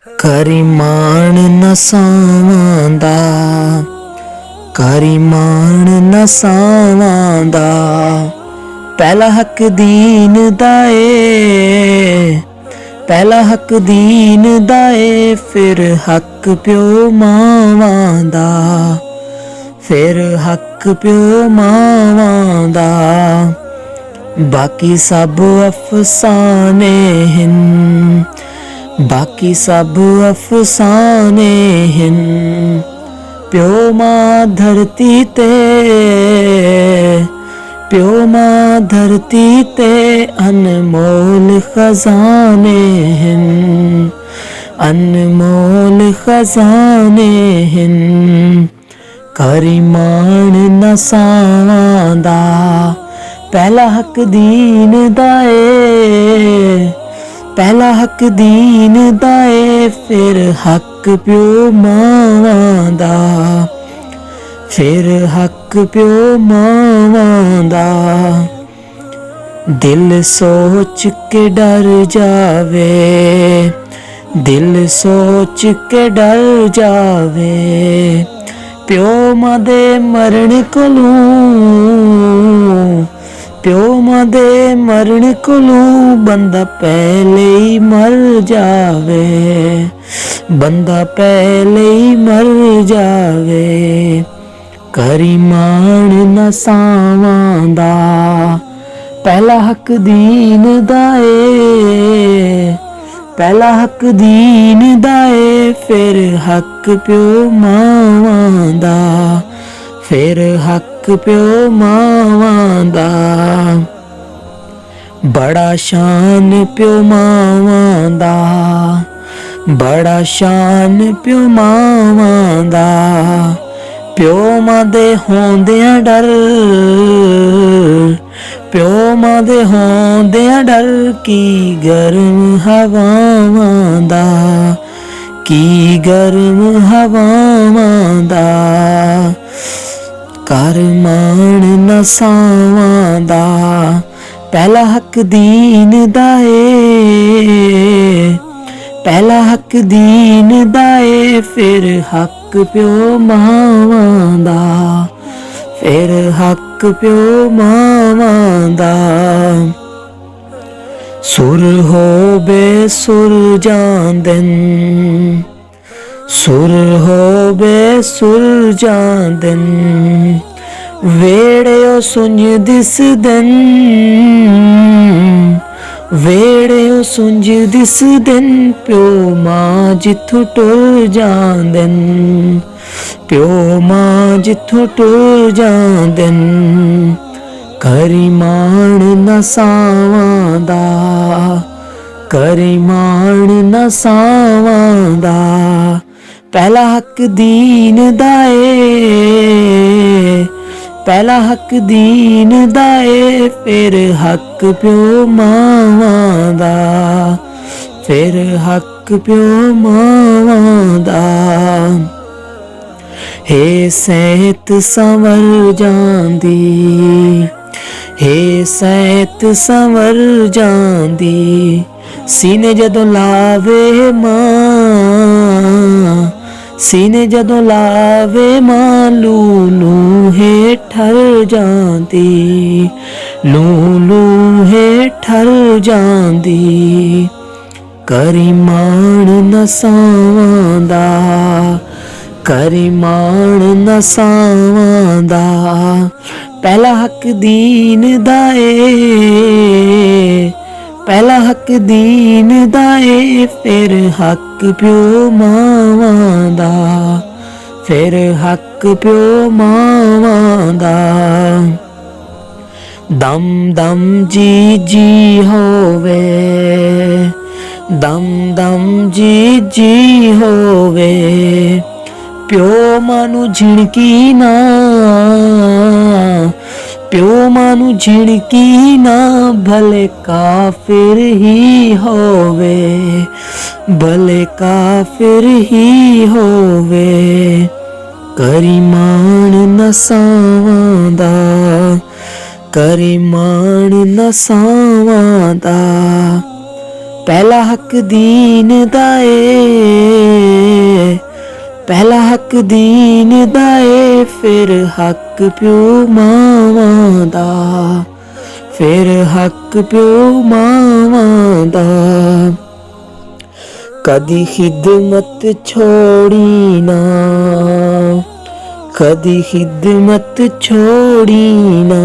ਕਰੀ ਮਾਣ ਨਸਾਵਾਂ ਦਾ, ਕਰੀ ਮਾਣ ਨਸਾਵਾਂ ਦਾ। ਪਹਿਲਾ ਹੱਕ ਦੀਨ ਦਾ ਏ, ਪਹਿਲਾ ਹੱਕ ਦੀਨ ਦਾ ਏ, ਫਿਰ ਹੱਕ ਪਿਓ ਮਾਵਾਂ ਦਾ, ਫਿਰ ਹੱਕ ਪਿਓ ਮਾਵਾਂ ਦਾ। ਬਾਕੀ ਸਭ ਅਫਸਾਨੇ ਹਨ, ਬਾਕੀ ਸਭ ਅਫਸਾਨੇ ਹਨ। ਪਿਓ ਮਾਂ ਧਰਤੀ ਤੇ, ਪਿਓ ਮਾਂ ਧਰਤੀ ਤੇ ਅਨਮੋਲ ਖਜ਼ਾਨੇ ਹਨ, ਅਨਮੋਲ ਖਜ਼ਾਨੇ ਹਨ। ਕਰੀ ਮਾਣ ਨਸਾਵਾਂ ਦਾ, ਪਹਿਲਾ ਹੱਕ ਦੀਨ ਦਾ ਏ, ਪਹਿਲਾ ਹੱਕ ਦੀਨ ਦਾ ਏ, ਫਿਰ ਹੱਕ ਪਿਓ ਮਾਵਾਂ ਦਾ, ਫਿਰ ਹੱਕ ਪਿਓ ਮਾਵਾਂ ਦਾ। ਦਿਲ ਸੋਚ ਕੇ ਡਰ ਜਾਵੇ, ਦਿਲ ਸੋਚ ਕੇ ਡਰ ਜਾਵੇ, ਪਿਓ ਮਾਂ ਦੇ ਮਰਨ ਕੋਲੋਂ, ਪਿਓ ਮਾਂ ਦੇ ਮਰਨ ਕੋਲੋਂ ਬੰਦਾ ਪਹਿਲੇ ਹੀ ਮਰ ਜਾਵੇ, ਬੰਦਾ ਪਹਿਲੇ ਹੀ ਮਰ ਜਾਵੇ। ਕਰੀ ਮਾਣ ਨਸਾਵਾਂ ਦਾ, ਪਹਿਲਾ ਹੱਕ ਦੀਨ ਦਾ ਏ, ਪਹਿਲਾ ਹੱਕ ਦੀਨ ਦਾ ਏ, ਫਿਰ ਹੱਕ ਪਿਓ ਮਾਵਾਂ ਦਾ, ਫਿਰ ਹੱਕ ਪਿਓ ਮਾਵਾਂ ਦਾ। ਬੜਾ ਸ਼ਾਨ ਪਿਓ ਮਾਵਾਂ ਦਾ, ਬੜਾ ਸ਼ਾਨ ਪਿਓ ਮਾਵਾਂ ਦਾ। ਪਿਓ ਮਾਂ ਦੇ ਹੋਂਦਿਆਂ ਡਰ, ਪਿਓ ਮਾਂ ਦੇ ਹੋਂਦਿਆਂ ਡਰ, ਕੀ ਗਰਮ ਹਵਾਵਾਂ ਦਾ, ਕੀ ਗਰਮ ਹਵਾਵਾਂ ਦਾ। ਕਰ ਮਾਣ ਨਸਾਵਾਂ ਦਾ, ਪਹਿਲਾ ਹੱਕ ਦੀਨ ਦਾ ਏ, ਪਹਿਲਾ ਹੱਕ ਦੀਨ ਦਾ ਏ, ਫਿਰ ਹੱਕ ਪਿਓ ਮਾਵਾਂ ਦਾ, ਫਿਰ ਹੱਕ ਪਿਓ ਮਾਵਾਂ ਦਾ। ਸੁਰ ਹੋਵੇ ਸੁਰ ਜਾਂਦਨ, ਸੁਰ ਹੋਵੇ ਸੁਰ ਜਾਂਦਨ, ਵੇੜਿਓ ਸੁੰਝ ਦਿਸਦਨ, ਵੇੜਿਓ ਸੁੰਝ ਦਿਸਦਨ। ਪਿਓ ਮਾਂ ਜਿੱਥੋਂ ਟੁਰ ਜਾਂਦਨ, ਪਿਓ ਮਾਂ ਜਿੱਥੋਂ ਟੁਰ ਜਾਂਦਨ। ਕਰੀ ਮਾਣ ਨਸਾਵਾਂ ਦਾ, ਕਰੀ ਮਾਣ ਨਸਾਵਾਂ ਦਾ। ਪਹਿਲਾ ਹੱਕ ਦੀਨ ਦਾ ਏ, ਪਹਿਲਾ ਹੱਕ ਦੀਨ ਦਾ ਏ, ਫਿਰ ਹੱਕ ਪਿਓ ਮਾਵਾਂ ਦਾ, ਫਿਰ ਹੱਕ ਪਿਓ ਮਾਵਾਂ ਦਾ। ਹੇ ਸੈਤ ਸੰਵਰ ਜਾਂਦੀ, ਹੇ ਸੈਤ ਸੰਵਰ ਜਾਂਦੀ, ਸੀਨੇ ਜਦੋਂ ਲਾਵੇ ਮਾਂ, ਸੀਨੇ ਜਦੋਂ ਲਾਵੇ ਮਾਂ, ਲੂ ਲੂ ਹੇਠਰ ਜਾਂਦੀ, ਲੂ ਲੂ ਹੇਠਰ ਜਾਂਦੀ। ਕਰੀ ਮਾਣ ਨਸਾਵਾਂ ਦਾ, ਕਰੀ ਮਾਣ ਨਸਾਵਾਂ ਦਾ। ਪਹਿਲਾ ਹੱਕ ਦੀਨ ਦਾ ਏ, ਪਹਿਲਾ ਹੱਕ ਦੀਨ ਦਾ ਏ, ਫਿਰ ਹੱਕ ਪਿਓ ਮਾਵਾਂ ਦਾ, ਫਿਰ ਹੱਕ ਪਿਓ ਮਾਵਾਂ ਦਾ। ਦਮ ਦਮ ਜੀ ਜੀ ਹੋਵੇ, ਦਮ ਦਮ ਜੀ ਜੀ ਹੋਵੇ, ਪਿਓ ਮਾਂ ਨੂੰ ਝਿਣਕੀ ਨਾ, ਪਿਓ ਮਾਂ ਨੂੰ ਝਿਣਕੀ ਨਾ, ਭਲੇ ਕਾਫਿਰ ਹੀ ਹੋਵੇ, ਭਲੇ ਕਾਫਿਰ ਹੀ ਹੋਵੇ। ਕਰੀ ਮਾਣ ਨਸਾਵਾਂ ਦਾ, ਕਰੀ ਮਾਣ ਨਸਾਵਾਂ ਦਾ। ਪਹਿਲਾ ਹੱਕ ਦੀਨ ਦਾ ਏ, ਪਹਿਲਾ ਹੱਕ ਦੀਨ ਦਾ ਏ, ਫਿਰ ਹੱਕ ਪਿਓ ਮਾਵਾਂ ਦਾ, ਫਿਰ ਹੱਕ ਪਿਓ ਮਾਵਾਂ ਦਾ। ਕਦੀ ਖਿਦਮਤ ਛੋੜੀ ਨਾ, ਕਦੀ ਖਿਦਮਤ ਛੋੜੀ ਨਾ,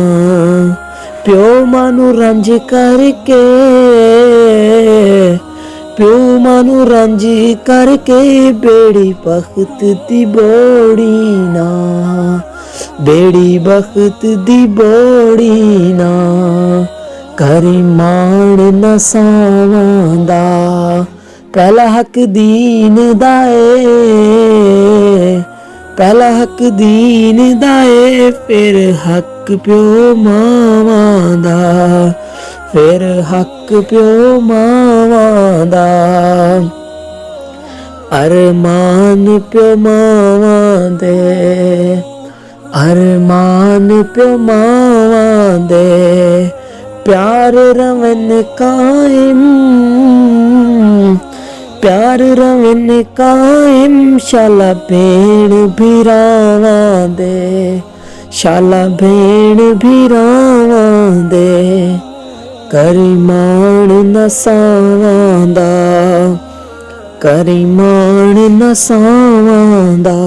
ਪਿਓ ਮਾਂ ਨੂੰ ਰੰਜ ਕਰਕੇ, ਪਿਓ ਮਾਂ ਨੂੰ ਰੰਜ ਕਰਕੇ, ਬੇੜੀ ਬਖਤ ਦੀ ਬੋੜੀ ਨਾ, ਬੇੜੀ ਬਖਤ ਦੀ ਬੋੜੀ ਨਾ, ਕਰੀ ਮਾਣ ਨਸਾਵਾਂ ਦਾ। ਪਹਿਲਾ ਹੱਕ ਦੀਨ ਦਾ ਏ, ਪਹਿਲਾ ਹੱਕ ਦੀਨ ਦਾ ਏ, ਫਿਰ ਹੱਕ ਪਿਓ ਮਾਵਾਂ ਦਾ, ਫਿਰ ਹੱਕ ਪਿਓ ਮਾਵਾਂ ਦਾ। ਅਰਮਾਨ ਪਿਓ ਮਾਵਾਂ ਦੇ, ਅਰਮਾਨ ਪਿਓ ਮਾਵਾਂ ਦੇ, ਪਿਆਰ ਰਵਨ ਕਾਇਮ, ਪਿਆਰ ਰਵਨ ਕਾਇਮ, ਸ਼ਾਲਾ ਭੈਣ ਭਰਾਵਾਂ ਦੇ, ਸ਼ਾਲਾ ਭੈਣ ਭਰਾਵਾਂ ਦੇ, ਕਰੀ ਮਾਣ ਨਸਾਵਾਂ ਦਾ, ਕਰੀ ਮਾਣ ਨਸਾਵਾਂ ਦਾ।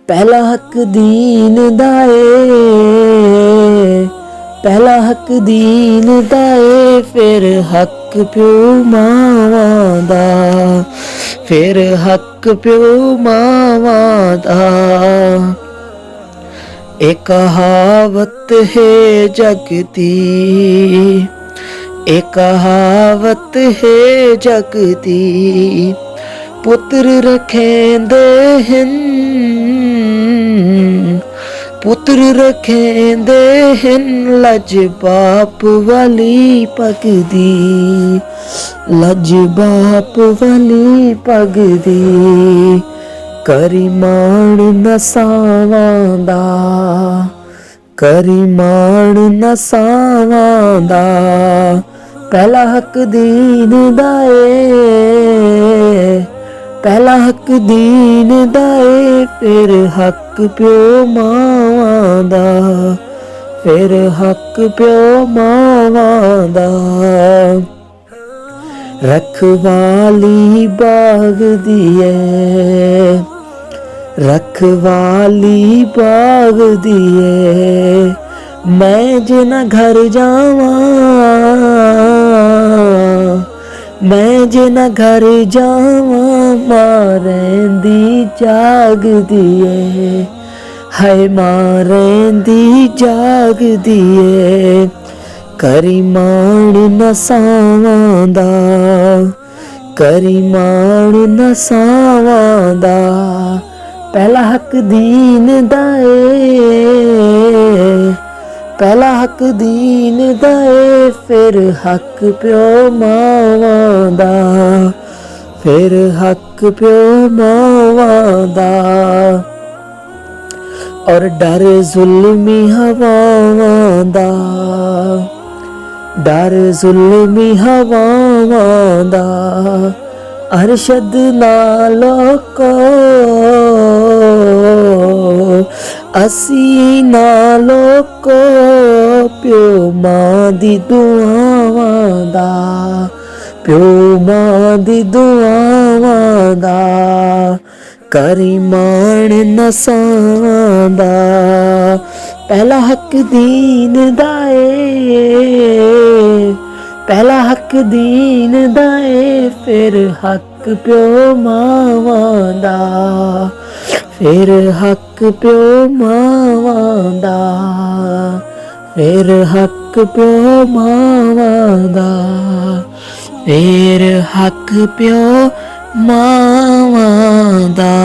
ਪਹਿਲਾ ਹੱਕ ਦੀਨ ਦਾ ਏ, ਪਹਿਲਾ ਹੱਕ ਦੀਨ ਦਾ ਏ, ਫਿਰ ਹੱਕ ਪਿਓ ਮਾਵਾਂ ਦਾ, ਫਿਰ ਹੱਕ ਪਿਓ ਮਾਵਾਂ ਦਾ। ਇਹ ਕਹਾਵਤ ਹੈ ਜਗ ਦੀ, ਇਹ ਕਹਾਵਤ ਹੈ ਜਗ ਦੀ, ਪੁੱਤਰ ਰਖੇਂਦੇ ਹਨ, ਪੁੱਤਰ ਰਖੇਂਦੇ ਹਨ, ਲੱਜ ਬਾਪ ਵਾਲੀ ਪੱਗ ਦੀ, ਲੱਜ ਬਾਪ ਵਾਲੀ ਪੱਗ ਦੀ, ਕਰੀ ਮਾਣ ਨਸਾਵਾਂ ਦਾ, ਕਰੀ ਮਾਣ ਨਸਾਵਾਂ ਦਾ। ਪਹਿਲਾ ਹੱਕ ਦੀਨ ਦਾ ਏ, ਪਹਿਲਾ ਹੱਕ ਦੀਨ ਦਾ ਏ, ਫਿਰ ਹੱਕ ਪਿਓ ਮਾਵਾਂ ਦਾ, ਫਿਰ ਹੱਕ ਪਿਓ ਮਾਵਾਂ ਦਾ। ਰਖਵਾਲੀ ਬਾਗ ਦੀ ਏ, ਰਖਵਾਲੀ ਬਾਗ ਦੀ ਏ, ਮੈਂ ਜੇ ਨਾ ਘਰ ਜਾਵਾਂ, ਮੈਂ ਜੇ ਨਾ ਘਰ ਜਾਵਾਂ, ਮਾਂ ਰਹਿੰਦੀ ਜਾਗਦੀ ਏ, ਹਾਏ ਮਾਂ ਰਹਿੰਦੀ ਜਾਗਦੀ ਏ, ਕਰੀ ਮਾਣ ਨਸਾਵਾਂ ਦਾ, ਕਰੀ ਮਾਣ ਨਸਾਵਾਂ ਦਾ। ਪਹਿਲਾ ਹੱਕ ਦੀਨ ਦਾ ਏ, ਪਹਿਲਾ ਹੱਕ ਦੀਨ ਦਾ ਏ, ਫਿਰ ਹੱਕ ਪਿਓ ਮਾਵਾਂ ਦਾ, ਫਿਰ ਹੱਕ ਪਿਓ ਮਾਵਾਂ ਦਾ। ਔਰ ਡਰ ਜ਼ੁਲਮੀ ਹਵਾਵਾਂ ਦਾ, ਡਰ ਜ਼ੁਲਮੀ ਹਵਾਵਾਂ ਦਾ, ਅਰਸ਼ਦ ਨਾਲੋਂ ਕੋ ਅਸੀਂ ਨਾਲੋਂ ਕੋ, ਪਿਓ ਮਾਂ ਦੀ ਦੁਆਵਾਂ ਦਾ, ਪਿਓ ਮਾਂ ਦੀ ਦੁਆਵਾਂ ਦਾ, ਕਰੀ ਮਾਣ ਨਸਾਵਾਂ ਦਾ। ਪਹਿਲਾ ਹੱਕ ਦੀਨ ਦਾ ਏ, ਪਹਿਲਾ ਹੱਕ ਦੀਨ ਦਾ ਏ, ਫਿਰ ਹੱਕ ਪਿਓ ਮਾਵਾਂ ਦਾ, ਫਿਰ ਹੱਕ ਪਿਓ ਮਾਵਾਂ ਦਾ, ਫਿਰ ਹੱਕ ਪਿਓ ਮਾਵਾਂ ਦਾ, ਫਿਰ ਹੱਕ ਪਿਓ ਮਾਵਾਂ ਦਾ।